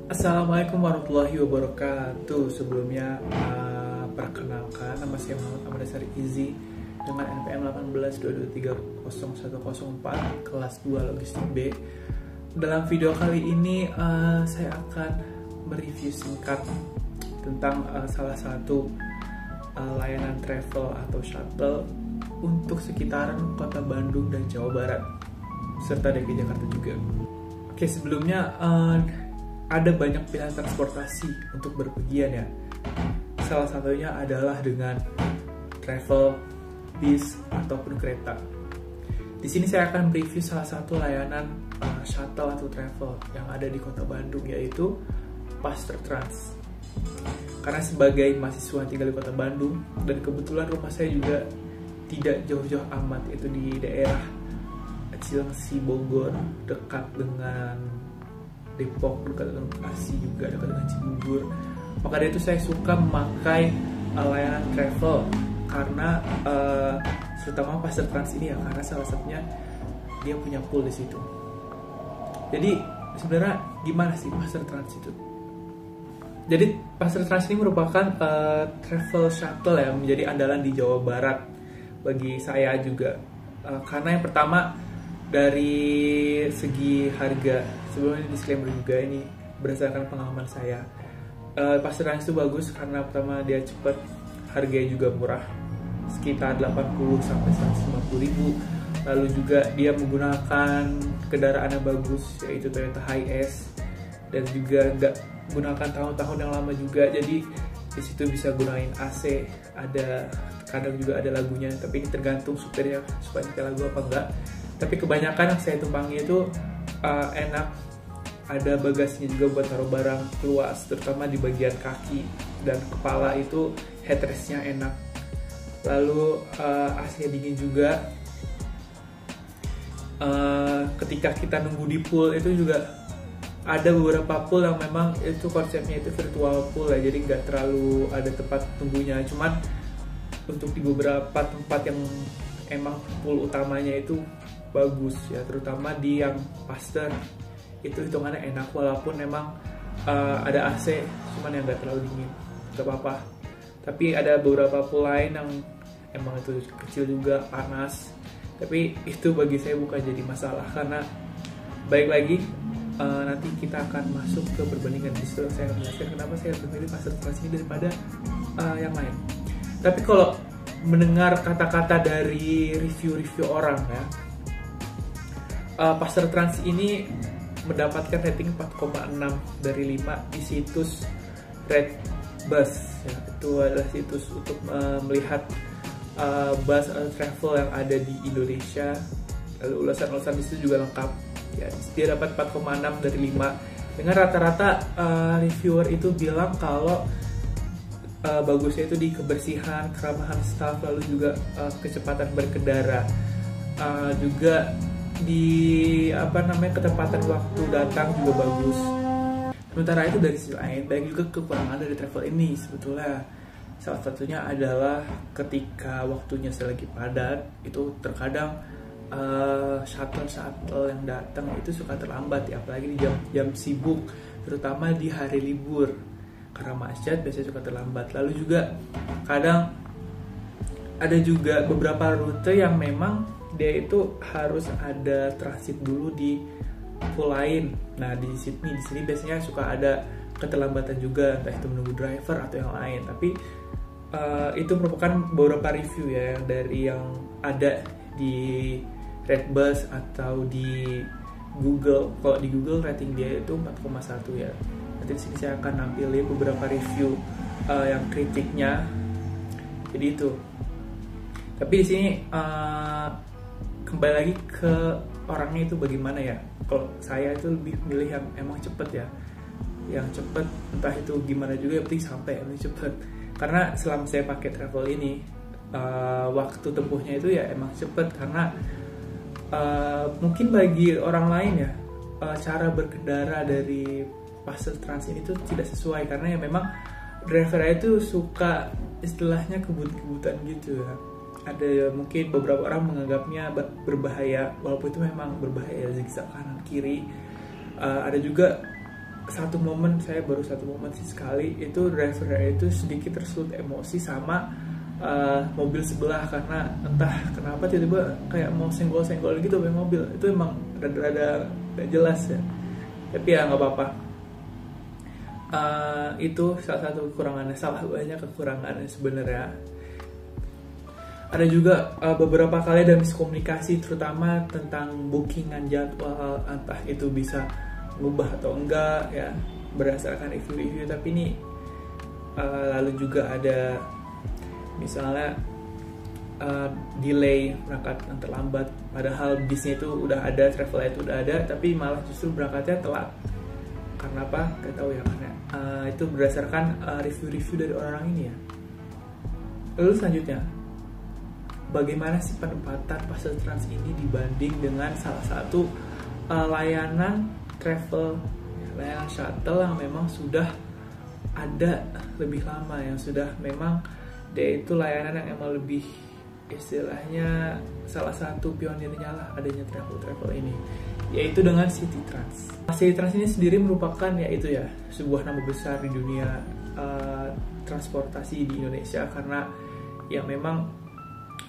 Assalamualaikum warahmatullahi wabarakatuh. Sebelumnya perkenalkan, nama saya Muhammad Ahmad Dasari Izi dengan NPM 1822300104 kelas 2 Logistik B. Dalam video kali ini saya akan mereview singkat tentang salah satu layanan travel atau shuttle untuk sekitaran kota Bandung dan Jawa Barat serta DKI Jakarta juga. Oke, sebelumnya ada banyak pilihan transportasi untuk berpergian ya. Salah satunya adalah dengan travel, bis, ataupun kereta. Di sini saya akan review salah satu layanan shuttle atau travel yang ada di kota Bandung, yaitu Pasteur Trans. Karena sebagai mahasiswa tinggal di kota Bandung, dan kebetulan rumah saya juga tidak jauh-jauh amat, yaitu di daerah Cilengsi, Bogor, dekat dengan Depok, dekat dengan Bekasi, juga dekat dengan Cibubur. Maka dari itu saya suka memakai layanan travel karena terutama Pasteur Trans ini ya, karena salah satunya dia punya pool di situ. Jadi sebenarnya gimana sih Pasteur Trans itu? Jadi Pasteur Trans ini merupakan travel shuttle yang menjadi andalan di Jawa Barat bagi saya juga. Karena yang pertama dari segi harga, sebelumnya disclaimer juga ini berdasarkan pengalaman saya. Pasteur Trans itu bagus karena pertama dia cepat, harganya juga murah, sekitar 80 sampai 150 ribu. Lalu juga dia menggunakan kendaraan yang bagus, yaitu Toyota Hiace, dan juga nggak menggunakan tahun-tahun yang lama juga. Jadi di situ bisa gunain AC, ada kadang juga ada lagunya, tapi ini tergantung supirnya supaya nyetel lagu apa enggak. Tapi kebanyakan yang saya tumpangi itu enak, ada bagasinya juga buat taruh barang luas, terutama di bagian kaki dan kepala itu headrestnya enak. Lalu AC dingin juga. Ketika kita nunggu di pool itu juga ada beberapa pool yang memang itu konsepnya itu virtual pool ya, jadi nggak terlalu ada tempat tunggunya. Cuman untuk di beberapa tempat yang emang pool utamanya itu bagus ya, terutama di yang Pasteur itu hitungannya enak, walaupun memang ada AC, cuman yang nggak terlalu dingin, nggak apa-apa. Tapi ada beberapa pool lain yang emang itu kecil juga, panas, tapi itu bagi saya bukan jadi masalah, karena baik lagi nanti kita akan masuk ke perbandingan. Di situ saya akan menjelaskan kenapa saya memilih Pasteur Trans ini daripada yang lain. Tapi kalau mendengar kata-kata dari review-review orang ya, Pasteur Trans ini mendapatkan rating 4,6 dari 5 di situs Redbus ya. Itu adalah situs untuk melihat bus atau travel yang ada di Indonesia. Lalu ulasan-ulasan di situ juga lengkap ya. Dia dapat 4,6 dari 5 dengan rata-rata reviewer itu bilang kalau bagusnya itu di kebersihan, keramahan staff, lalu juga kecepatan berkendara, juga di ketepatan waktu datang juga bagus. Sementara itu dari sisi lain banyak juga kekurangan dari travel ini sebetulnya. Salah satunya adalah ketika waktunya lagi padat, itu terkadang shuttle yang datang itu suka terlambat ya, apalagi di jam sibuk, terutama di hari libur. Karena macet biasanya suka terlambat. Lalu juga kadang ada juga beberapa rute yang memang dia itu harus ada transit dulu di pool lain. Nah di sini biasanya suka ada keterlambatan juga, entah itu menunggu driver atau yang lain. Tapi itu merupakan beberapa review ya dari yang ada di Redbus atau di Google. Kalau di Google rating dia itu 4,1 ya. Nanti di sini saya akan nampilin beberapa review yang kritiknya. Jadi itu. Tapi di sini kembali lagi ke orangnya itu bagaimana ya. Kalau saya itu lebih milih yang emang cepet ya, yang cepet, entah itu gimana juga, yang penting sampai yang cepet. Karena selama saya pakai travel ini waktu tempuhnya itu ya emang cepet. Karena mungkin bagi orang lain ya cara berkendara dari Pasteur Trans ini tuh tidak sesuai, karena ya memang drivernya itu suka istilahnya kebut-kebutan gitu ya. Ada mungkin beberapa orang menganggapnya berbahaya, walaupun itu memang berbahaya, zigzag kanan kiri. Ada juga satu momen sih sekali itu driver itu sedikit tersulut emosi sama mobil sebelah, karena entah kenapa tiba-tiba kayak mau senggol-senggol gitu pakai mobil. Itu emang rada gak jelas ya, tapi ya nggak apa-apa. Itu salah satu kekurangannya, salah banyak kekurangannya sebenarnya. Ada juga beberapa kali ada miskomunikasi, terutama tentang bookingan jadwal, entah itu bisa ngubah atau enggak ya berdasarkan review-review. Tapi ini lalu juga ada misalnya delay berangkat yang terlambat, padahal bisnya itu udah ada, travelnya itu udah ada, tapi malah justru berangkatnya telat. Karena apa? Gak tahu ya, karena itu berdasarkan review-review dari orang ini ya. Lalu selanjutnya, bagaimana sih penempatan Pasar Trans ini dibanding dengan salah satu layanan travel, layanan shuttle yang memang sudah ada lebih lama, yang sudah memang dia itu layanan yang emang lebih istilahnya salah satu pionirnya lah adanya travel ini, yaitu dengan City Trans. City Trans ini sendiri merupakan yaitu ya sebuah nama besar di dunia transportasi di Indonesia, karena ya memang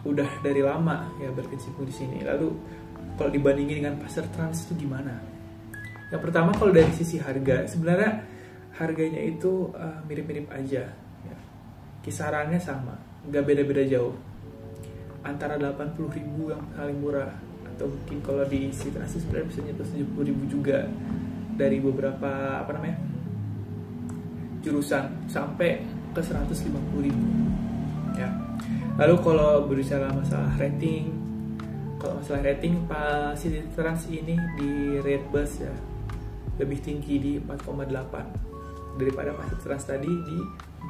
udah dari lama ya berkecimpung di sini. Lalu kalau dibandingin dengan Pasar Trans itu gimana? Yang pertama, kalau dari sisi harga, sebenarnya harganya itu mirip-mirip aja ya. Kisarannya sama, nggak beda-beda jauh, antara 80.000 yang paling murah, atau mungkin kalau di City Trans sebenarnya bisa nyentuh 70.000 juga dari beberapa jurusan, sampai ke 150.000 ya. Lalu kalau berbicara masalah rating, Pak City Trans ini di rate bus ya lebih tinggi di 4,8 daripada Pasar Trans tadi di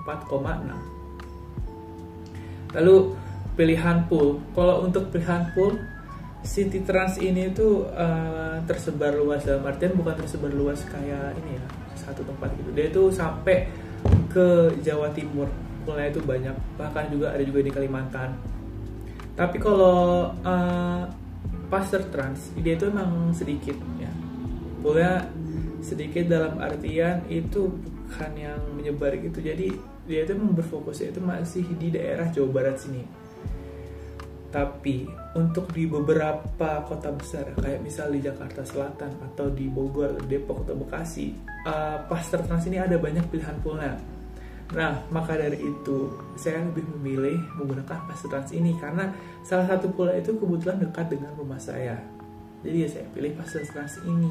4,6. Lalu pilihan pool, kalau untuk pilihan pool City Trans ini tuh tersebar luas, dalam artian bukan tersebar luas kayak ini ya satu tempat gitu. Dia itu sampai ke Jawa Timur, poolnya itu banyak, bahkan juga ada juga di Kalimantan. Tapi kalau Pasar Trans dia itu memang sedikit ya, poolnya sedikit dalam artian itu bukan yang menyebar gitu. Jadi dia itu memang berfokusnya itu masih di daerah Jawa Barat sini. Tapi untuk di beberapa kota besar kayak misal di Jakarta Selatan atau di Bogor, Depok atau Bekasi, Pasar Trans ini ada banyak pilihan poolnya. Nah, maka dari itu saya lebih memilih menggunakan Pasar Trans ini karena salah satu poolnya itu kebetulan dekat dengan rumah saya. Jadi ya saya pilih Pasar Trans ini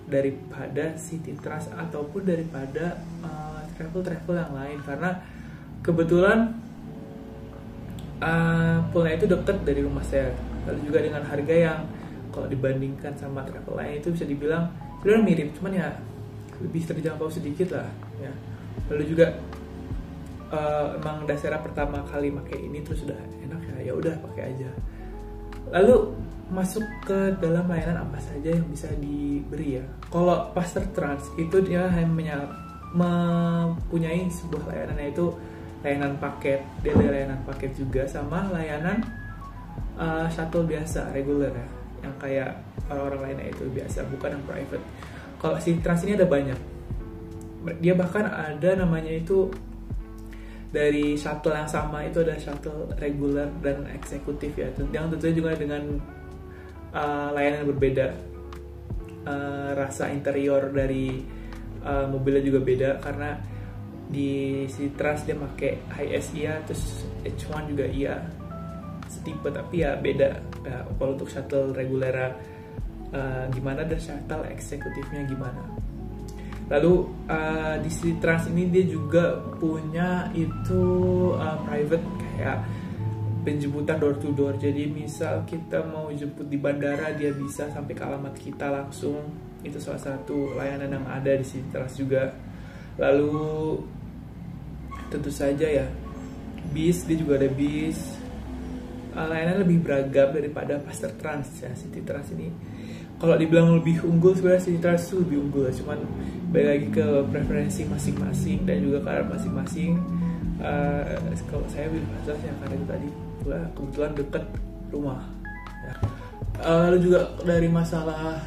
daripada City Trans ataupun daripada travel yang lain, karena kebetulan poolnya itu dekat dari rumah saya. Lalu juga dengan harga yang kalau dibandingkan sama travel lain itu bisa dibilang sebenarnya mirip, cuman ya lebih terjangkau sedikit lah ya. Lalu juga emang dasarnya pertama kali pakai ini terus udah enak ya udah pakai aja. Lalu masuk ke dalam layanan apa saja yang bisa diberi ya. Kalau Pasar Trans itu dia hanya mempunyai sebuah layanan, yaitu layanan paket. Dia ada layanan paket juga sama layanan shuttle biasa reguler ya, yang kayak orang-orang lainnya itu biasa, bukan yang private. Kalau si Trans ini ada banyak. Dia bahkan ada namanya itu dari shuttle yang sama itu ada shuttle reguler dan eksekutif ya, yang tentunya juga dengan layanan berbeda. Rasa interior dari mobilnya juga beda, karena di City Trans dia pakai HS iya, terus H1 juga iya setipe, tapi ya beda ya. Kalau untuk shuttle reguler gimana, dan shuttle eksekutifnya gimana. Lalu di City Trans ini dia juga punya itu private kayak penjemputan door to door. Jadi misal kita mau jemput di bandara, dia bisa sampai ke alamat kita langsung. Itu salah satu layanan yang ada di City Trans juga. Lalu tentu saja ya bis, dia juga ada bis. Layanan lebih beragam daripada Pasar Trans ya. City Trans ini kalau dibilang lebih unggul, sebenarnya City Trans itu lebih unggul, cuman balik lagi ke preferensi masing-masing dan juga kadar masing-masing. Kalau saya pilih Pasar Trans ya karena itu tadi kebetulan dekat rumah ya. Lalu juga dari masalah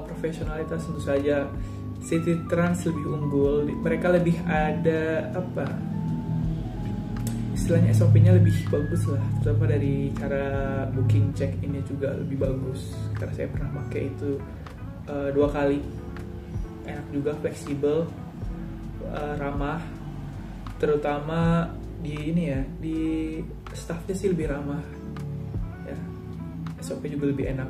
profesionalitas tentu saja City Trans lebih unggul, mereka lebih ada apa istilahnya, SOP-nya lebih bagus lah, terutama dari cara booking check-in-nya juga lebih bagus karena saya pernah pakai itu 2 kali. Enak juga, fleksibel, ramah, terutama di ini ya, di staffnya sih lebih ramah ya, SOP juga lebih enak.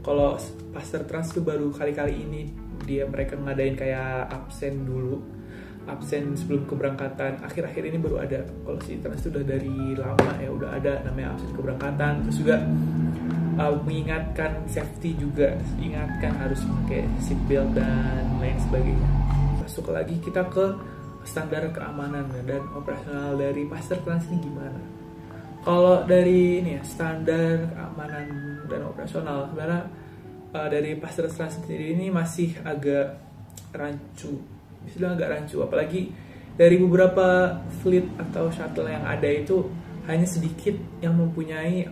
Kalau Pasar Trans tuh baru kali-kali ini mereka ngadain kayak absen dulu, absen sebelum keberangkatan, akhir-akhir ini baru ada. Kalau si Trans itu udah dari lama ya, udah ada namanya absen keberangkatan. Terus juga mengingatkan safety juga, diingatkan harus pakai seatbelt dan lain sebagainya. Masuk lagi kita ke standar keamanan dan operasional dari Pasar Trans ini gimana. Kalau dari ini ya, standar keamanan dan operasional, sebenarnya dari Pasar Trans sendiri ini masih agak rancu, bisa agak rancu, apalagi dari beberapa fleet atau shuttle yang ada itu hanya sedikit yang mempunyai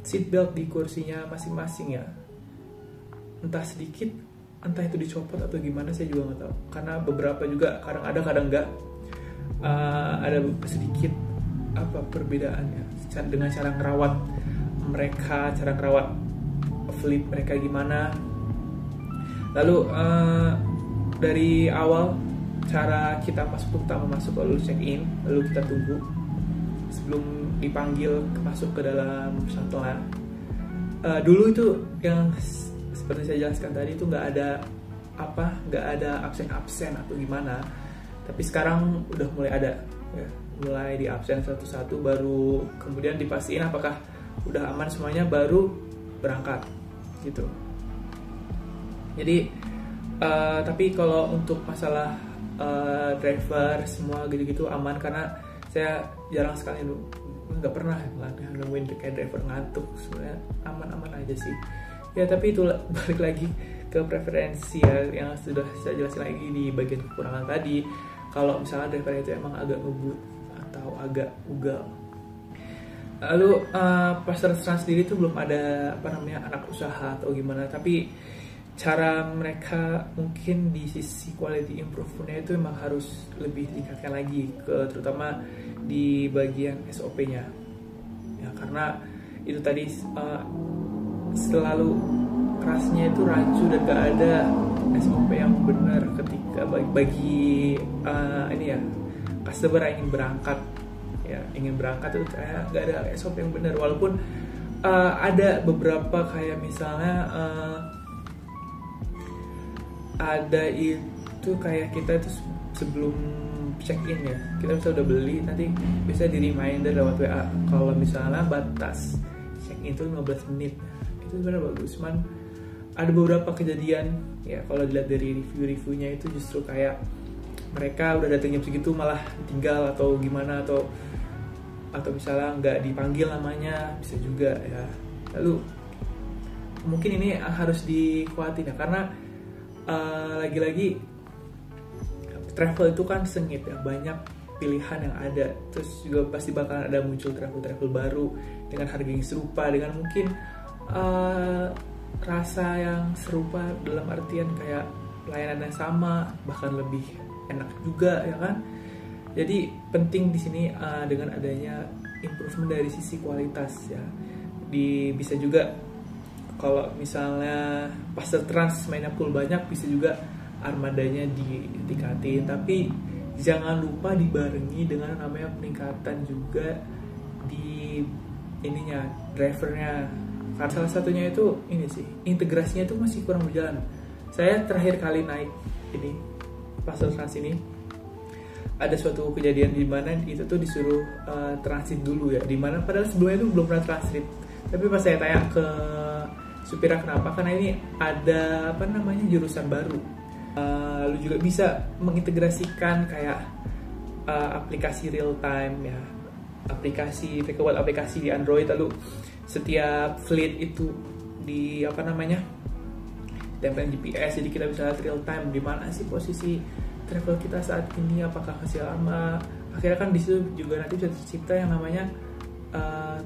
seatbelt di kursinya masing-masing ya, entah sedikit, entah itu dicopot atau gimana, saya juga nggak tahu, karena beberapa juga kadang ada kadang nggak, ada sedikit apa perbedaannya dengan cara ngerawat mereka, cara ngerawat fleet mereka gimana. Lalu dari awal cara kita masuk, pertama masuk lalu check in, lalu kita tunggu sebelum dipanggil masuk ke dalam shuttle. Dulu itu yang seperti saya jelaskan tadi itu nggak ada absen atau gimana, tapi sekarang udah mulai ada ya, mulai di absen satu-satu, baru kemudian dipastiin apakah udah aman semuanya baru berangkat gitu. Jadi tapi kalau untuk masalah driver semua gitu-gitu aman, karena saya jarang sekali, nggak pernah nemuin kayak driver ngantuk, sebenarnya aman-aman aja sih ya. Tapi itu balik lagi ke preferensi ya, yang sudah saya jelasin lagi di bagian kekurangan tadi. Kalau misalnya driver itu emang agak ngebut atau agak ugal. Lalu Pasar Trans sendiri itu belum ada anak usaha atau gimana, tapi cara mereka mungkin di sisi quality improvement-nya itu memang harus lebih ditingkatkan lagi, terutama di bagian SOP-nya ya, karena itu tadi selalu kerasnya itu rancu dan gak ada SOP yang benar ketika bagi ini ya, customer yang ingin berangkat itu kayak gak ada SOP yang benar. Walaupun ada beberapa kayak misalnya ada itu kayak kita itu sebelum check in ya, kita bisa udah beli, nanti bisa di reminder lewat WA kalau misalnya batas check in itu 15 menit. Itu sebenarnya bagus, cuman ada beberapa kejadian ya, kalau dilihat dari review-reviewnya itu justru kayak mereka udah datang jam segitu malah tinggal atau gimana, atau misalnya nggak dipanggil namanya, bisa juga ya. Lalu mungkin ini harus dikuatin ya, karena lagi-lagi travel itu kan sengit ya, banyak pilihan yang ada, terus juga pasti bakalan ada muncul travel baru dengan harga yang serupa, dengan mungkin rasa yang serupa dalam artian kayak pelayanan yang sama, bahkan lebih enak juga ya kan. Jadi penting di sini dengan adanya improvement dari sisi kualitas ya, bisa juga kalau misalnya Pasar Trans mainnya pool banyak, bisa juga armadanya ditingkatin, tapi jangan lupa dibarengi dengan namanya peningkatan juga di ininya, drivernya. Karena salah satunya itu ini sih, integrasinya itu masih kurang berjalan. Saya terakhir kali naik ini Pasar Trans ini, ada suatu kejadian di mana itu tuh disuruh transit dulu ya, dimana padahal sebelumnya itu belum pernah transit. Tapi pas saya tanya ke supirnya kenapa, karena ini ada jurusan baru. Lalu juga bisa mengintegrasikan kayak aplikasi real time ya, aplikasi di Android. Lalu setiap fleet itu di tempel GPS, jadi kita bisa lihat real time di mana sih posisi travel kita saat ini, apakah masih lama. Akhirnya kan di situ juga nanti bisa tercipta yang namanya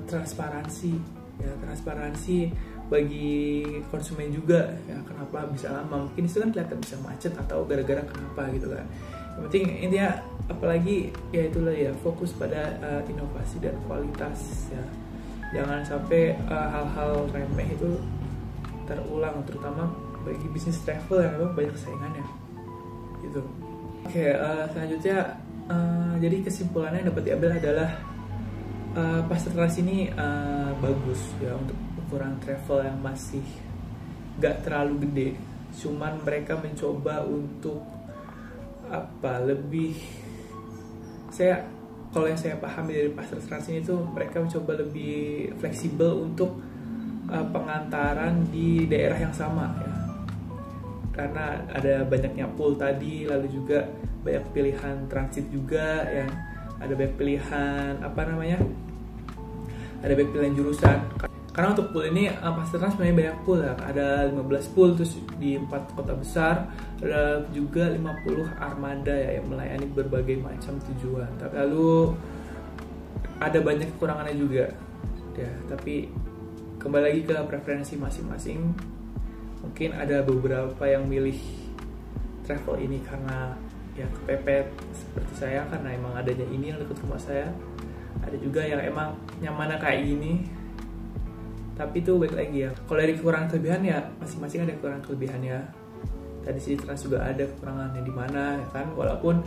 transparansi ya, transparansi bagi konsumen juga ya, kenapa bisa lama, mungkin itu kan kelihatan bisa macet atau gara-gara kenapa gitu kan. Yang penting intinya apalagi ya itulah ya, fokus pada inovasi dan kualitas ya, jangan sampai hal-hal remeh itu terulang, terutama bagi bisnis travel yang memang banyak saingannya gitu. Oke, selanjutnya jadi kesimpulannya yang dapat diambil adalah Pasar Trans ini bagus ya untuk ukuran travel yang masih gak terlalu gede, cuman mereka mencoba untuk lebih, kalau yang saya pahami dari Pasar Trans ini tuh mereka mencoba lebih fleksibel untuk pengantaran di daerah yang sama ya, karena ada banyaknya pool tadi, lalu juga banyak pilihan transit juga ya, ada banyak pilihan ada banyak pilihan jurusan. Karena untuk pool ini Pasar Trans sebenarnya banyak pool ya, ada 15 pool terus di 4 kota besar, ada juga 50 armada ya yang melayani berbagai macam tujuan. Tapi lalu ada banyak kekurangannya juga ya, tapi kembali lagi ke preferensi masing-masing. Mungkin ada beberapa yang milih travel ini karena ya kepepet seperti saya, karena emang adanya ini yang dekat rumah saya. Ada juga yang emang nyamannya kayak gini. Tapi itu baik lagi ya, kalau dari kekurangan kelebihan ya masing-masing ada kekurangan kelebihannya. Tadi si Trans juga ada kekurangannya di mana ya kan, walaupun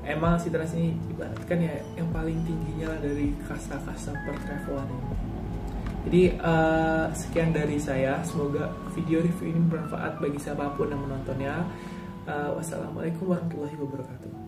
emang si Trans ini ibaratkan ya yang paling tingginya dari kasta-kasta pertravelan ini. Jadi sekian dari saya, semoga video review ini bermanfaat bagi siapapun yang menontonnya. Wassalamualaikum warahmatullahi wabarakatuh.